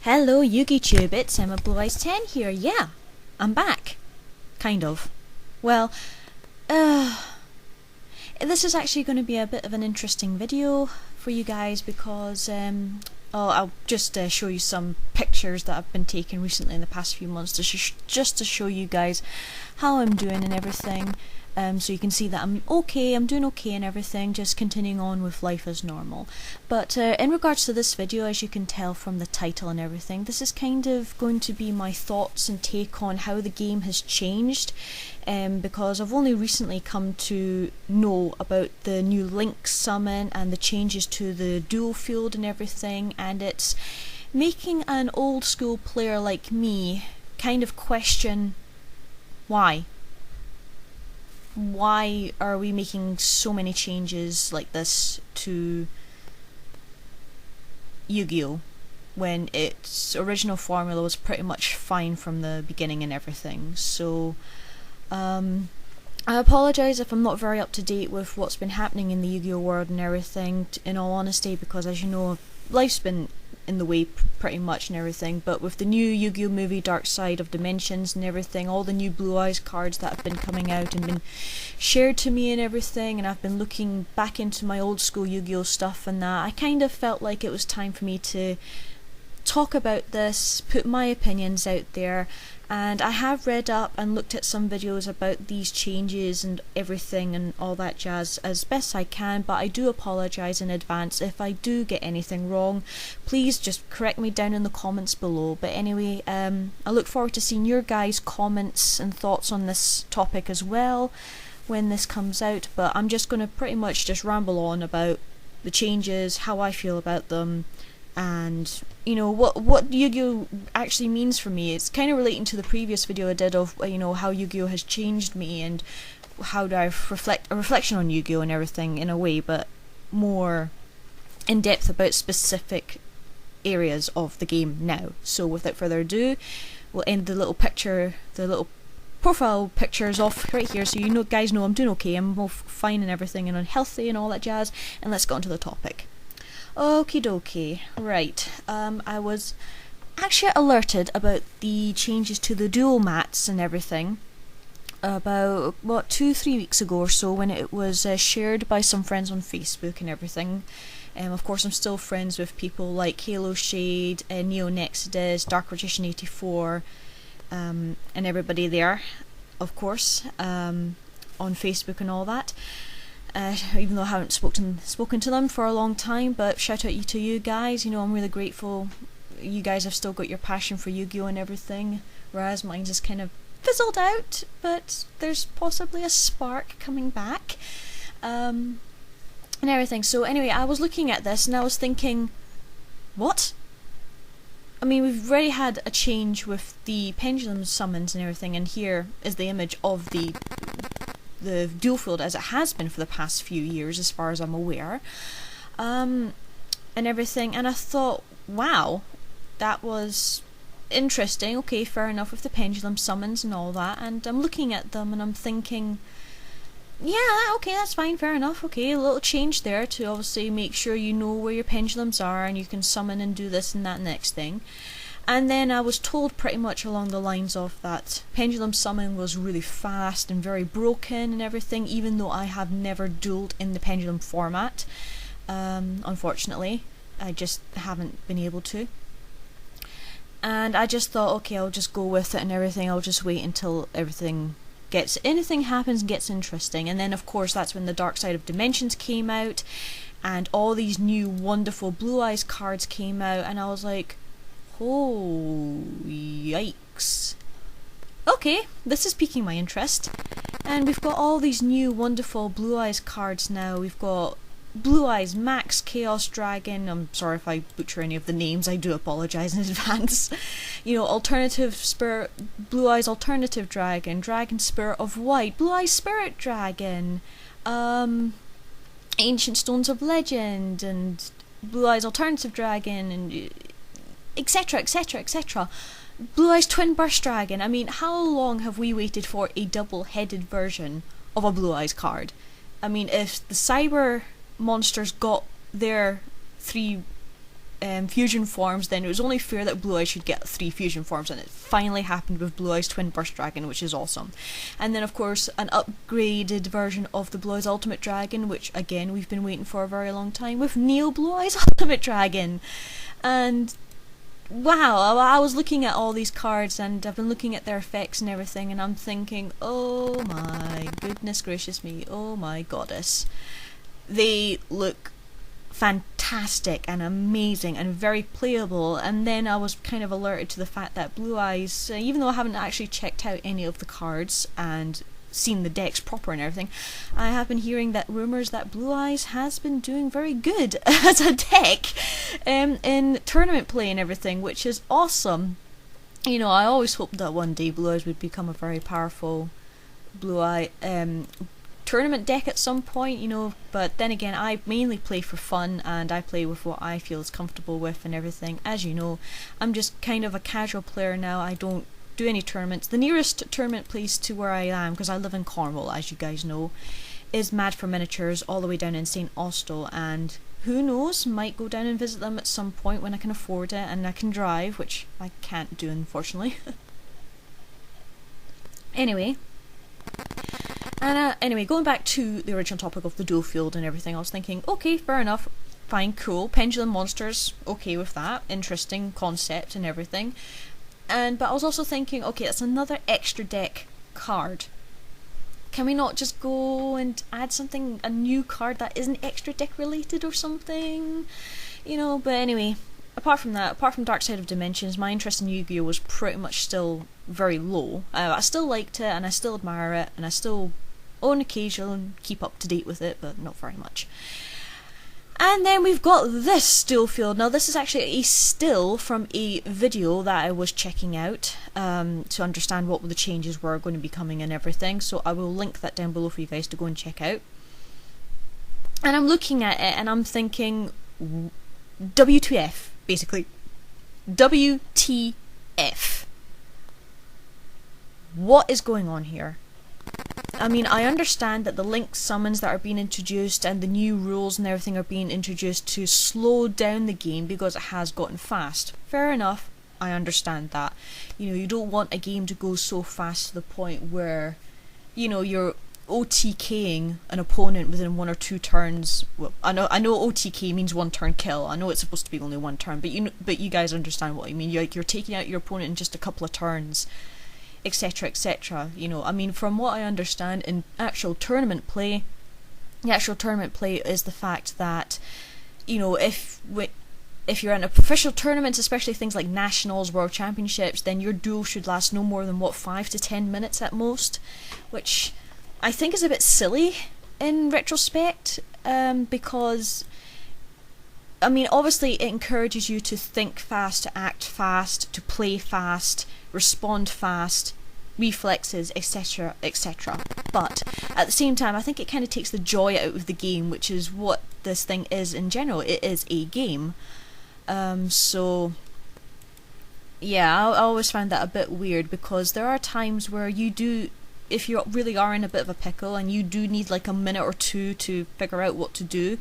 Hello YugiTube, it's Emma Blue Eyes 10 here. Yeah, I'm back. Kind of. Well, this is actually going to be a bit of an interesting video for you guys because I'll just show you some pictures that I've been taking recently in the past few months just to show you guys how I'm doing and everything. So you can see that I'm doing okay and everything, just continuing on with life as normal. But in regards to this video, as you can tell from the title and everything, this is kind of going to be my thoughts and take on how the game has changed, because I've only recently come to know about the new Link summon and the changes to the duel field and everything, and it's making an old school player like me kind of question why. Why are we making so many changes like this to Yu-Gi-Oh! When its original formula was pretty much fine from the beginning and everything. So I apologise if I'm not very up to date with what's been happening in the Yu-Gi-Oh! World and everything, in all honesty, because as you know, life's been in the way pretty much and everything. But with the new Yu-Gi-Oh! Movie Dark Side of Dimensions and everything, all the new Blue Eyes cards that have been coming out and been shared to me and everything, and I've been looking back into my old school Yu-Gi-Oh! Stuff and that, I kind of felt like it was time for me to talk about this, put my opinions out there. And I have read up and looked at some videos about these changes and everything and all that jazz as best I can, but I do apologise in advance if I do get anything wrong. Please just correct me down in the comments below. But anyway, I look forward to seeing your guys' comments and thoughts on this topic as well when this comes out. But I'm just going to pretty much just ramble on about the changes, how I feel about them, and you know what Yu-Gi-Oh! Actually means for me. It's kind of relating to the previous video I did of how Yu-Gi-Oh! Has changed me and how do I reflect a reflection on Yu-Gi-Oh! And everything in a way, but more in depth about specific areas of the game now. So without further ado, we'll end the little profile pictures off right here, so guys know I'm doing okay, I'm both fine and everything and unhealthy and all that jazz, and let's get on to the topic. Okie dokie, right, I was actually alerted about the changes to the duel mats and everything about, 2-3 weeks ago or so, when it was shared by some friends on Facebook and everything. Of course I'm still friends with people like Halo Shade, Neo Nexus, Dark Magician 84, and everybody there, of course, on Facebook and all that. Even though I haven't spoken to them for a long time, but shout out to you guys. I'm really grateful you guys have still got your passion for Yu-Gi-Oh! And everything, whereas mine just kind of fizzled out, but there's possibly a spark coming back, and everything. So anyway, I was looking at this and I was thinking, what? I mean, we've already had a change with the pendulum summons and everything, and here is the image of the duel field as it has been for the past few years, as far as I'm aware, and everything. And I thought, wow, that was interesting. Okay, fair enough with the pendulum summons and all that. And I'm looking at them and I'm thinking, yeah, okay, that's fine, fair enough. Okay, a little change there to obviously make sure you know where your pendulums are and you can summon and do this and that next thing. And then I was told pretty much along the lines of that pendulum summon was really fast and very broken and everything, even though I have never dueled in the pendulum format. Unfortunately, I just haven't been able to. And I just thought, okay, I'll just go with it and everything. I'll just wait until anything happens and gets interesting. And then of course that's when the Dark Side of Dimensions came out and all these new wonderful Blue Eyes cards came out, and I was like, oh, yikes. Okay, this is piquing my interest. And we've got all these new wonderful Blue Eyes cards now. We've got Blue Eyes Max Chaos Dragon. I'm sorry if I butcher any of the names, I do apologise in advance. Alternative Spirit, Blue Eyes Alternative Dragon, Dragon Spirit of White, Blue Eyes Spirit Dragon, Ancient Stones of Legend, and Blue Eyes Alternative Dragon, and etc, etc, etc. Blue Eyes Twin Burst Dragon. I mean, how long have we waited for a double-headed version of a Blue Eyes card? I mean, if the Cyber monsters got their 3 fusion forms, then it was only fair that Blue Eyes should get 3 fusion forms, and it finally happened with Blue Eyes Twin Burst Dragon, which is awesome. And then of course an upgraded version of the Blue Eyes Ultimate Dragon, which again we've been waiting for a very long time, with Neo Blue Eyes Ultimate Dragon. And wow, I was looking at all these cards and I've been looking at their effects and everything, and I'm thinking, oh my goodness gracious me, oh my goddess. They look fantastic and amazing and very playable. And then I was kind of alerted to the fact that Blue Eyes, even though I haven't actually checked out any of the cards and seen the decks proper and everything, I have been hearing that rumours that Blue Eyes has been doing very good as a deck in tournament play and everything, which is awesome. You know, I always hoped that one day Blue Eyes would become a very powerful Blue Eye tournament deck at some point, you know, but then again, I mainly play for fun and I play with what I feel is comfortable with and everything. As you know, I'm just kind of a casual player now. I don't do any tournaments. The nearest tournament place to where I am, because I live in Cornwall, as you guys know, is Mad for Miniatures, all the way down in St. Austell, and who knows, might go down and visit them at some point when I can afford it and I can drive, which I can't do, unfortunately. Anyway, going back to the original topic of the duel field and everything, I was thinking, okay, fair enough, fine, cool, pendulum monsters, okay with that, interesting concept and everything. But I was also thinking, okay, that's another extra deck card. Can we not just go and add something, a new card that isn't extra deck related or something? You know, but anyway, apart from that, apart from Dark Side of Dimensions, my interest in Yu-Gi-Oh! Was pretty much still very low. I still liked it and I still admire it and I still on occasion keep up to date with it, but not very much. And then we've got this still field. Now this is actually a still from a video that I was checking out to understand what the changes were going to be coming and everything, so I will link that down below for you guys to go and check out. And I'm looking at it and I'm thinking, WTF, basically. WTF. What is going on here? I mean, I understand that the link summons that are being introduced and the new rules and everything are being introduced to slow down the game because it has gotten fast. Fair enough, I understand that. You know, you don't want a game to go so fast to the point where, you know, you're OTKing an opponent within 1 or 2 turns. Well, I know OTK means 1 turn kill. I know it's supposed to be only 1 turn, but you guys understand what I mean. You're taking out your opponent in just a couple of turns, etc, etc. You know, I mean, from what I understand in actual tournament play, the actual tournament play is the fact that, you know, if you're in official tournaments, especially things like nationals, world championships, then your duel should last no more than 5 to 10 minutes at most, which I think is a bit silly in retrospect, because I mean, obviously it encourages you to think fast, to act fast, to play fast, respond fast, reflexes, etc, etc. But at the same time, I think it kind of takes the joy out of the game, which is what this thing is in general. It is a game. So yeah, I always find that a bit weird, because there are times where you do, if you really are in a bit of a pickle and you do need like a minute or two to figure out what to do,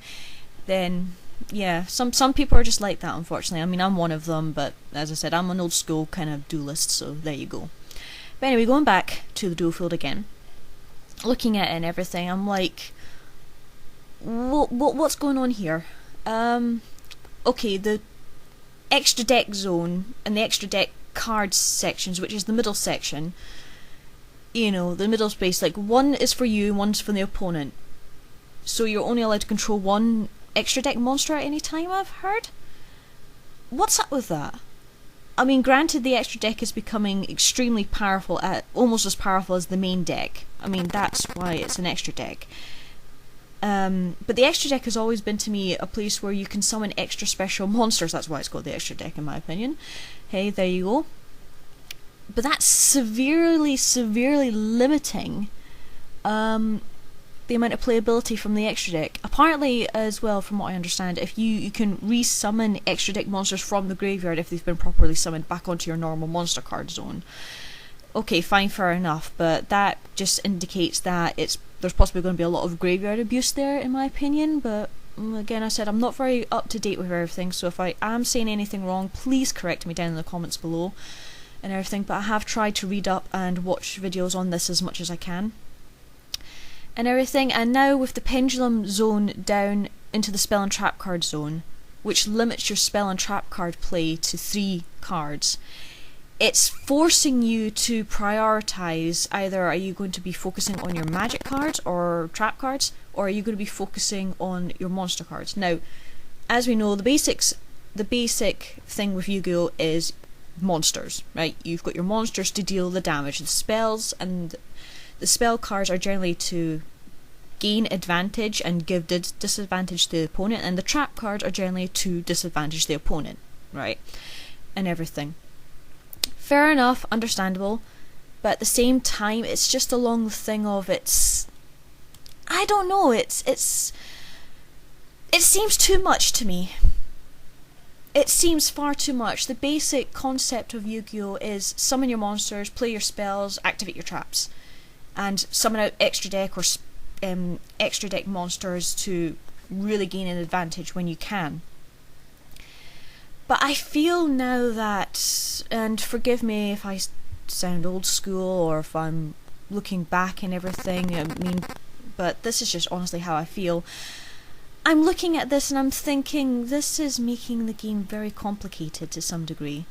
then yeah, some people are just like that, unfortunately. I mean, I'm one of them, but as I said, I'm an old school kind of duelist, so there you go. But anyway, going back to the duel field again, looking at it and everything, I'm like, what's going on here? Okay, the extra deck zone and the extra deck cards sections, which is the middle section, you know, the middle space, like, one is for you, one's for the opponent. So you're only allowed to control one extra deck monster at any time, I've heard? What's up with that? I mean, granted, the extra deck is becoming extremely powerful, almost as powerful as the main deck. I mean, that's why it's an extra deck. But the extra deck has always been to me a place where you can summon extra special monsters. That's why it's called the extra deck, in my opinion. Hey, there you go. But that's severely, severely limiting the amount of playability from the extra deck. Apparently, as well, from what I understand, if you can re-summon extra deck monsters from the graveyard if they've been properly summoned back onto your normal monster card zone. Okay, fine, fair enough, but that just indicates that there's possibly going to be a lot of graveyard abuse there, in my opinion. But again, I said I'm not very up to date with everything, so if I am saying anything wrong, please correct me down in the comments below and everything, but I have tried to read up and watch videos on this as much as I can and everything. And now with the pendulum zone down into the spell and trap card zone, which limits your spell and trap card play to 3 cards, it's forcing you to prioritise. Either are you going to be focusing on your magic cards or trap cards, or are you going to be focusing on your monster cards? Now, as we know, the basic thing with Yu-Gi-Oh! Is monsters, right? You've got your monsters to deal the damage. The spells and the spell cards are generally to gain advantage and give disadvantage to the opponent, and the trap cards are generally to disadvantage the opponent, right? And everything. Fair enough, understandable, but at the same time, it's just along the thing of I don't know, it seems too much to me. It seems far too much. The basic concept of Yu-Gi-Oh! Is summon your monsters, play your spells, activate your traps, and summon out extra deck or extra deck monsters to really gain an advantage when you can. But I feel now that, and forgive me if I sound old school or if I'm looking back and everything, I mean, but this is just honestly how I feel. I'm looking at this and I'm thinking, this is making the game very complicated to some degree.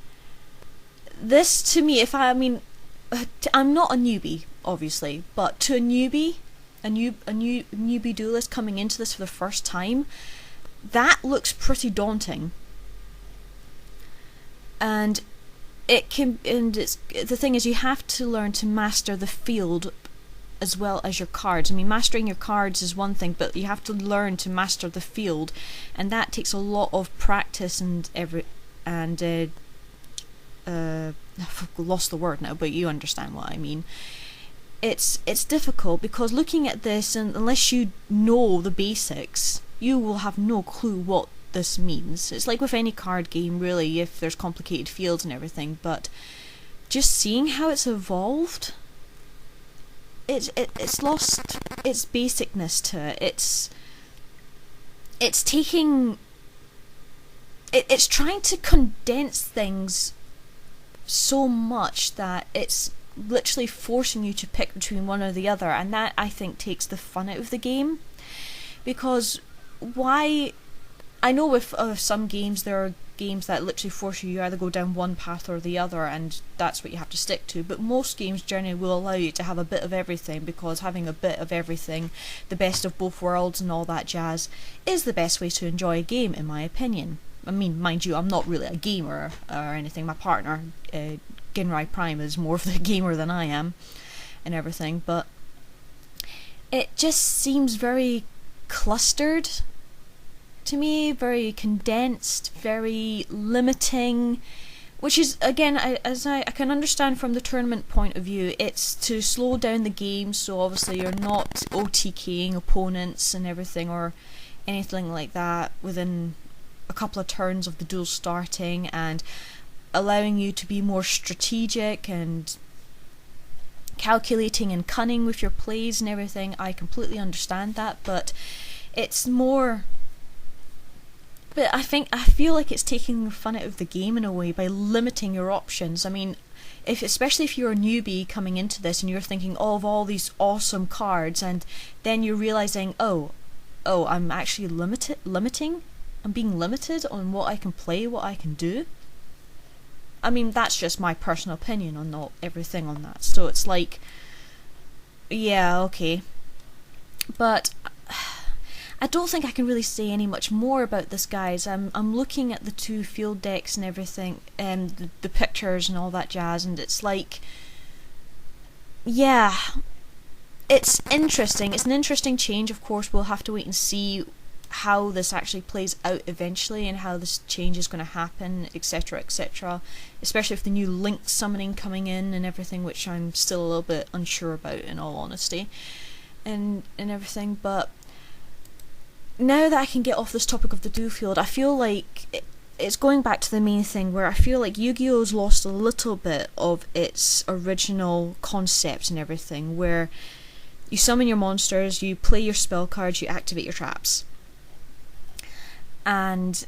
This, to me, I'm not a newbie, obviously, but to a newbie, a newbie duelist coming into this for the first time, that looks pretty daunting. And the thing is, you have to learn to master the field as well as your cards. I mean, mastering your cards is one thing, but you have to learn to master the field, and that takes a lot of practice I've lost the word now, but you understand what I mean. It's difficult because looking at this, and unless you know the basics, you will have no clue what this means. It's like with any card game, really, if there's complicated fields and everything, but just seeing how it's evolved, it's lost its basicness to it. It's trying to condense things so much that it's literally forcing you to pick between one or the other, and that, I think, takes the fun out of the game. Because why? I know with some games, there are games that literally force you either go down one path or the other, and that's what you have to stick to, but most games generally will allow you to have a bit of everything, because having a bit of everything, the best of both worlds and all that jazz, is the best way to enjoy a game, in my opinion. I mean, mind you, I'm not really a gamer or anything. My partner, Ginrai Prime, is more of the gamer than I am and everything, but it just seems very clustered to me, very condensed, very limiting, which is, again, I can understand from the tournament point of view, it's to slow down the game, so obviously you're not OTKing opponents and everything or anything like that within a couple of turns of the duel starting, and allowing you to be more strategic and calculating and cunning with your plays and everything. I completely understand that, but it's more... But I feel like it's taking the fun out of the game in a way by limiting your options. I mean, especially if you're a newbie coming into this and you're thinking, oh, of all these awesome cards, and then you're realizing, oh, I'm actually limiting. I'm being limited on what I can play, what I can do. I mean, that's just my personal opinion on not everything on that. So it's like, yeah, okay, but I don't think I can really say any much more about this, guys. I'm looking at the 2 field decks and everything, and the pictures and all that jazz, and it's like, yeah, it's interesting. It's an interesting change. Of course, we'll have to wait and see how this actually plays out eventually, and how this change is going to happen, etc, etc, especially with the new link summoning coming in and everything, which I'm still a little bit unsure about, in all honesty, and everything. But now that I can get off this topic of the duel field, I feel like it's going back to the main thing, where I feel like Yu-Gi-Oh's lost a little bit of its original concept and everything, where you summon your monsters, you play your spell cards, you activate your traps. And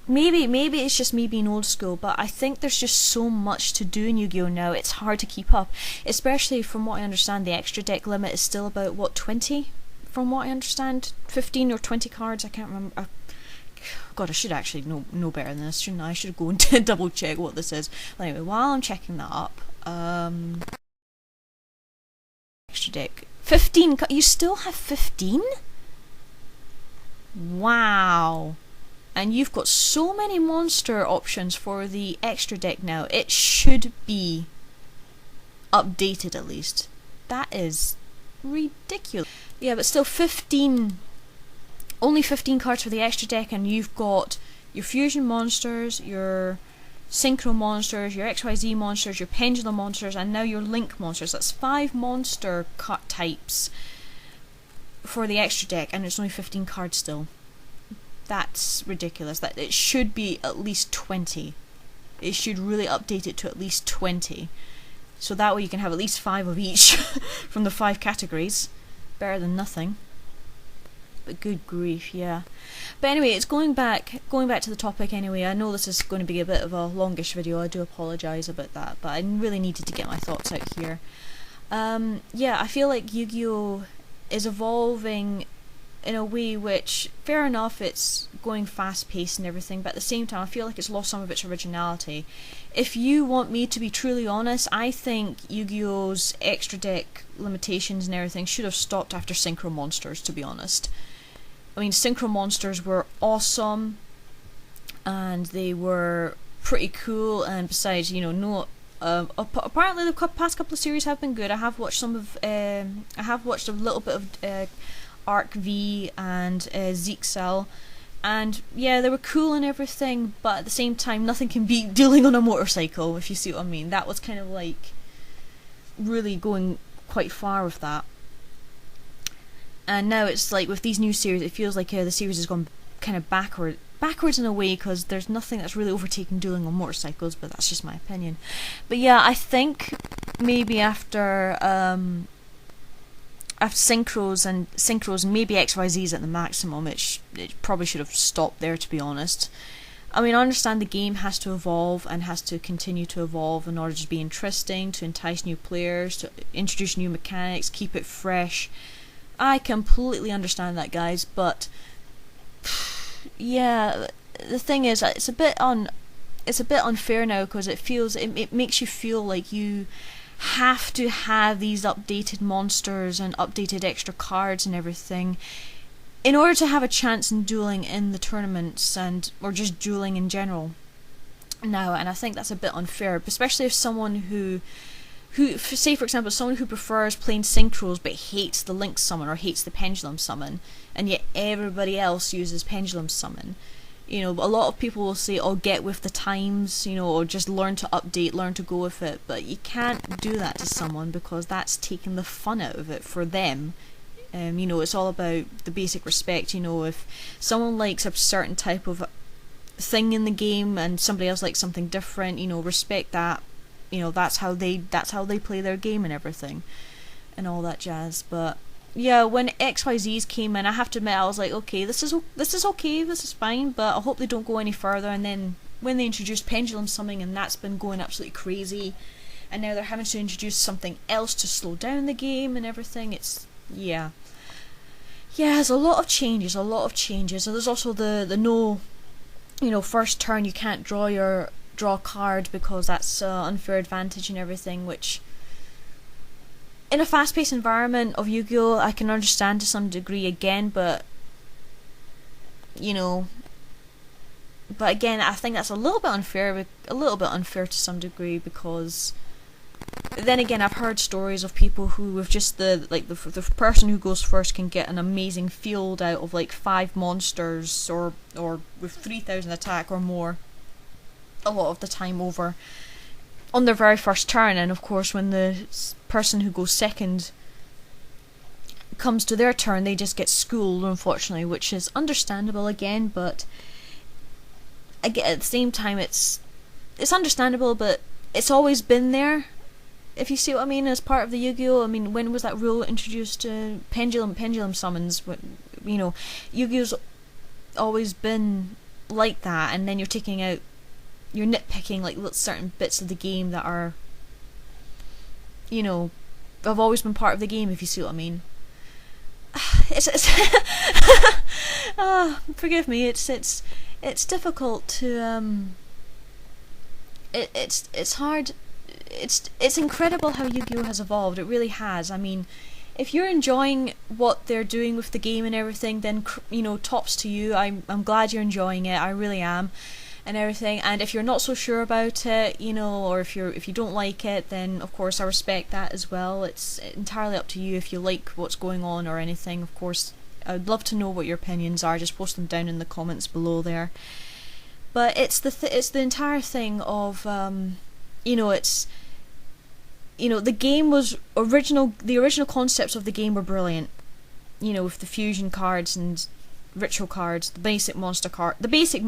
maybe it's just me being old school, but I think there's just so much to do in Yu-Gi-Oh now, it's hard to keep up. Especially from what I understand, the extra deck limit is still about, what, 20? From what I understand, 15 or 20 cards, I can't remember. God, I should actually know better than this, shouldn't I? I should go and double check what this is. But anyway, while I'm checking that up, extra deck, 15. You still have 15? Wow. And you've got so many monster options for the extra deck now. It should be updated at least. That is ridiculous. Yeah, but still 15. Only 15 cards for the extra deck, and you've got your fusion monsters, your synchro monsters, your XYZ monsters, your pendulum monsters, and now your link monsters. That's 5 monster cut types for the extra deck, and it's only 15 cards still. That's ridiculous. That it should be at least 20. It should really update it to at least 20. So that way you can have at least 5 of each from the 5 categories. Better than nothing. But good grief, yeah. But anyway, it's going back to the topic anyway. I know this is going to be a bit of a longish video. I do apologise about that, but I really needed to get my thoughts out here. Yeah, I feel like Yu-Gi-Oh is evolving in a way which, fair enough, it's going fast paced and everything, but at the same time I feel like it's lost some of its originality. If you want me to be truly honest, I think Yu-Gi-Oh's extra deck limitations and everything should have stopped after Synchro Monsters, to be honest. I mean, Synchro Monsters were awesome and they were pretty cool, and besides, you know, apparently the past couple of series have been good. I have watched I have watched a little bit of Arc V and Zeke Cell, and yeah, they were cool and everything, but at the same time nothing can beat dueling on a motorcycle, if you see what I mean. That was kind of like really going quite far with that. And now it's like with these new series, it feels like the series has gone kind of backwards in a way, because there's nothing that's really overtaken dueling on motorcycles, but that's just my opinion. But yeah, I think maybe after synchros and maybe XYZs at the maximum, it probably should have stopped there, to be honest. I mean, I understand the game has to evolve and has to continue to evolve in order to be interesting, to entice new players, to introduce new mechanics, keep it fresh. I completely understand that, guys, but yeah, the thing is, it's a bit unfair now, because it makes you feel like you have to have these updated monsters and updated extra cards and everything in order to have a chance in dueling in the tournaments, or just dueling in general now. And I think that's a bit unfair, especially if someone who say for example someone who prefers playing synchros but hates the link summon or hates the pendulum summon, and yet everybody else uses pendulum summon. You know, a lot of people will say, oh, get with the times, you know, or just learn to update, learn to go with it, but you can't do that to someone, because that's taking the fun out of it for them. You know, it's all about the basic respect. You know, if someone likes a certain type of thing in the game and somebody else likes something different, you know, respect that. You know, that's how they play their game and everything and all that jazz. But yeah, when XYZs came in, I have to admit, I was like, okay, this is okay, this is fine, but I hope they don't go any further. And then when they introduced pendulum summoning, and that's been going absolutely crazy, and now they're having to introduce something else to slow down the game and everything, it's there's a lot of changes. And there's also the no, you know, first turn you can't draw a card, because that's unfair advantage and everything, which in a fast-paced environment of Yu-Gi-Oh I can understand to some degree again, but you know, but again I think that's a little bit unfair to some degree, because then again I've heard stories of people who with just the person who goes first can get an amazing field out of like 5 monsters or with 3,000 attack or more a lot of the time over on their very first turn. And of course when the person who goes second comes to their turn, they just get schooled, unfortunately, which is understandable again, but again at the same time it's understandable, but it's always been there, if you see what I mean, as part of the Yu-Gi-Oh. I mean, when was that rule introduced? Pendulum summons you know, Yu-Gi-Oh's always been like that, and then you're nitpicking like certain bits of the game that are, you know, have always been part of the game, if you see what I mean. It's forgive me. It's difficult to it's hard. It's incredible how Yu-Gi-Oh has evolved. It really has. I mean, if you're enjoying what they're doing with the game and everything, then, you know, tops to you. I'm glad you're enjoying it. I really am, and everything. And if you're not so sure about it, you know, or if you don't like it, then of course I respect that as well. It's entirely up to you if you like what's going on or anything. Of course, I'd love to know what your opinions are. Just post them down in the comments below there. But it's the entire thing of you know, it's, you know, the game was the original concepts of the game were brilliant, you know, with the fusion cards and ritual cards, the basic monster cards, the basic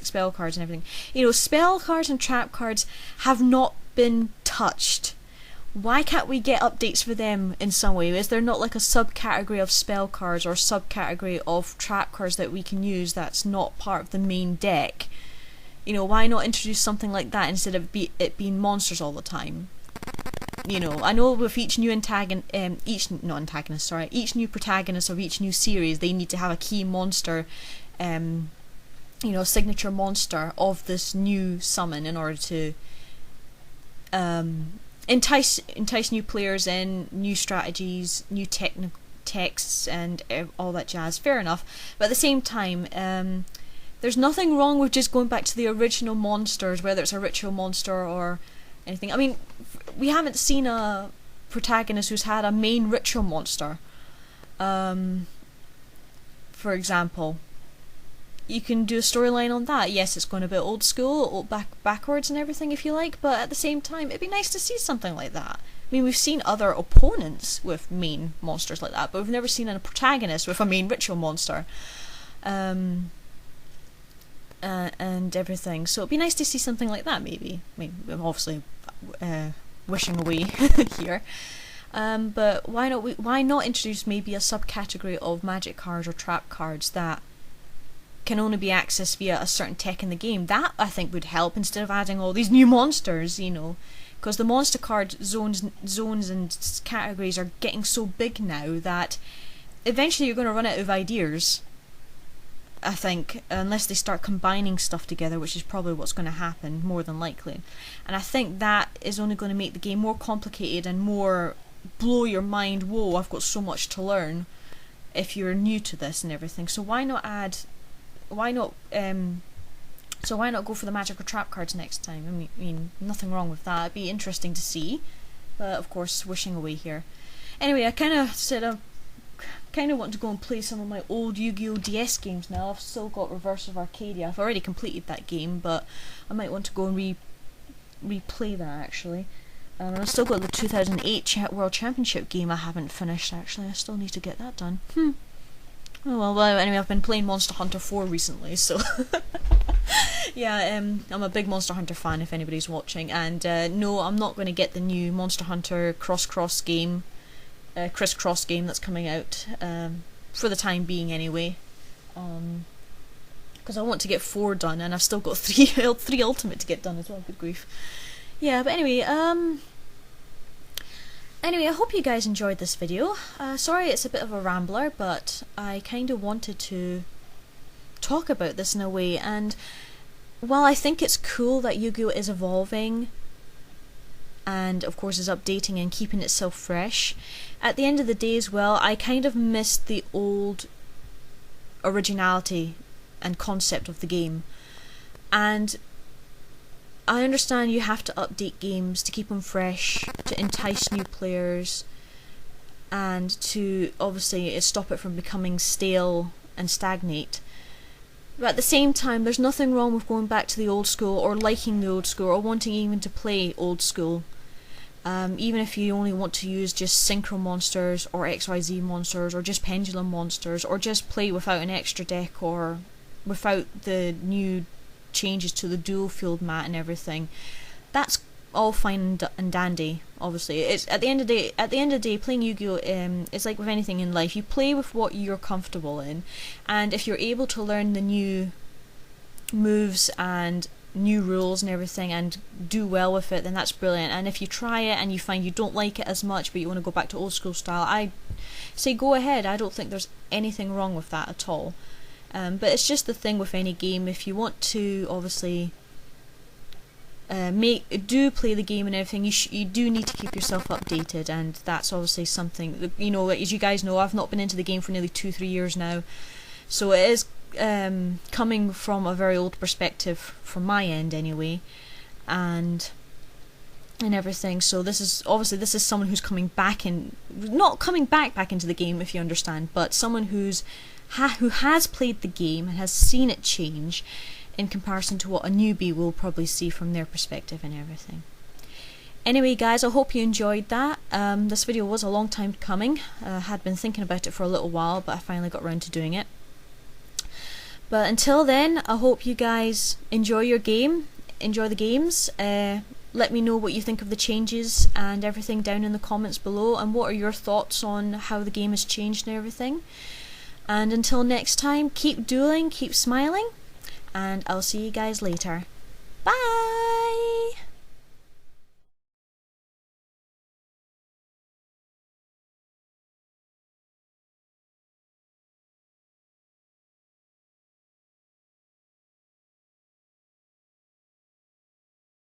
spell cards and everything. You know, spell cards and trap cards have not been touched. Why can't we get updates for them in some way? Is there not like a subcategory of spell cards or subcategory of trap cards that we can use that's not part of the main deck? You know, why not introduce something like that instead of it being monsters all the time? You know, I know with each new each new protagonist of each new series, they need to have a key monster, you know, signature monster of this new summon in order to entice new players in, new strategies, new texts, and all that jazz. Fair enough, but at the same time, there's nothing wrong with just going back to the original monsters, whether it's a ritual monster or anything. I mean, we haven't seen a protagonist who's had a main ritual monster. For example, you can do a storyline on that. Yes, it's going a bit old school, backwards and everything if you like, but at the same time, it'd be nice to see something like that. I mean, we've seen other opponents with main monsters like that, but we've never seen a protagonist with a main ritual monster. And everything. So it'd be nice to see something like that, maybe. I mean, I'm obviously wishing away here. But why not introduce maybe a subcategory of magic cards or trap cards that can only be accessed via a certain tech in the game? That, I think, would help, instead of adding all these new monsters, you know. Because the monster card zones and categories are getting so big now that eventually you're going to run out of ideas, I think, unless they start combining stuff together, which is probably what's going to happen, more than likely. And I think that is only going to make the game more complicated and more blow your mind. Whoa, I've got so much to learn, if you're new to this and everything. So why not go for the magic or trap cards next time? I mean, nothing wrong with that. It'd be interesting to see, but of course, wishing away here. Anyway, I kind of said kind of want to go and play some of my old Yu-Gi-Oh! DS games now. I've still got Reverse of Arcadia. I've already completed that game, but I might want to go and replay that, actually. And I've still got the 2008 World Championship game I haven't finished, actually. I still need to get that done. Oh well, anyway, I've been playing Monster Hunter 4 recently, so... yeah, I'm a big Monster Hunter fan, if anybody's watching. And no, I'm not going to get the new Monster Hunter Crisscross game that's coming out, for the time being anyway, because I want to get 4 done, and I've still got 3 Ultimate to get done as well. Good grief. Yeah, but anyway, I hope you guys enjoyed this video. Sorry it's a bit of a rambler, but I kind of wanted to talk about this in a way, and while I think it's cool that Yu-Gi-Oh! Is evolving and of course is updating and keeping itself fresh, at the end of the day as well, I kind of missed the old originality and concept of the game. And I understand you have to update games to keep them fresh, to entice new players, and to obviously stop it from becoming stale and stagnate. But at the same time, there's nothing wrong with going back to the old school, or liking the old school, or wanting even to play old school. Even if you only want to use just synchro monsters, or XYZ monsters, or just pendulum monsters, or just play without an extra deck, or without the new changes to the dual field mat and everything. That's all fine and dandy. Obviously, it's at the end of the day, playing Yu-Gi-Oh! It's like with anything in life. You play with what you're comfortable in, and if you're able to learn the new moves and new rules and everything and do well with it, then that's brilliant. And if you try it and you find you don't like it as much but you want to go back to old school style, I say go ahead. I don't think there's anything wrong with that at all. But it's just the thing with any game. If you want to obviously do play the game and everything, you do need to keep yourself updated, and that's obviously something that, you know, as you guys know, I've not been into the game for nearly 2-3 years now, so it is coming from a very old perspective from my end anyway, and everything. So this is someone who's coming back in, not coming back into the game, if you understand, but someone who has played the game and has seen it change in comparison to what a newbie will probably see from their perspective and everything. Anyway guys, I hope you enjoyed that. This video was a long time coming. I had been thinking about it for a little while, but I finally got around to doing it. But until then, I hope you guys enjoy your game, enjoy the games. Let me know what you think of the changes and everything down in the comments below, and what are your thoughts on how the game has changed and everything. And until next time, keep dueling, keep smiling, and I'll see you guys later. Bye!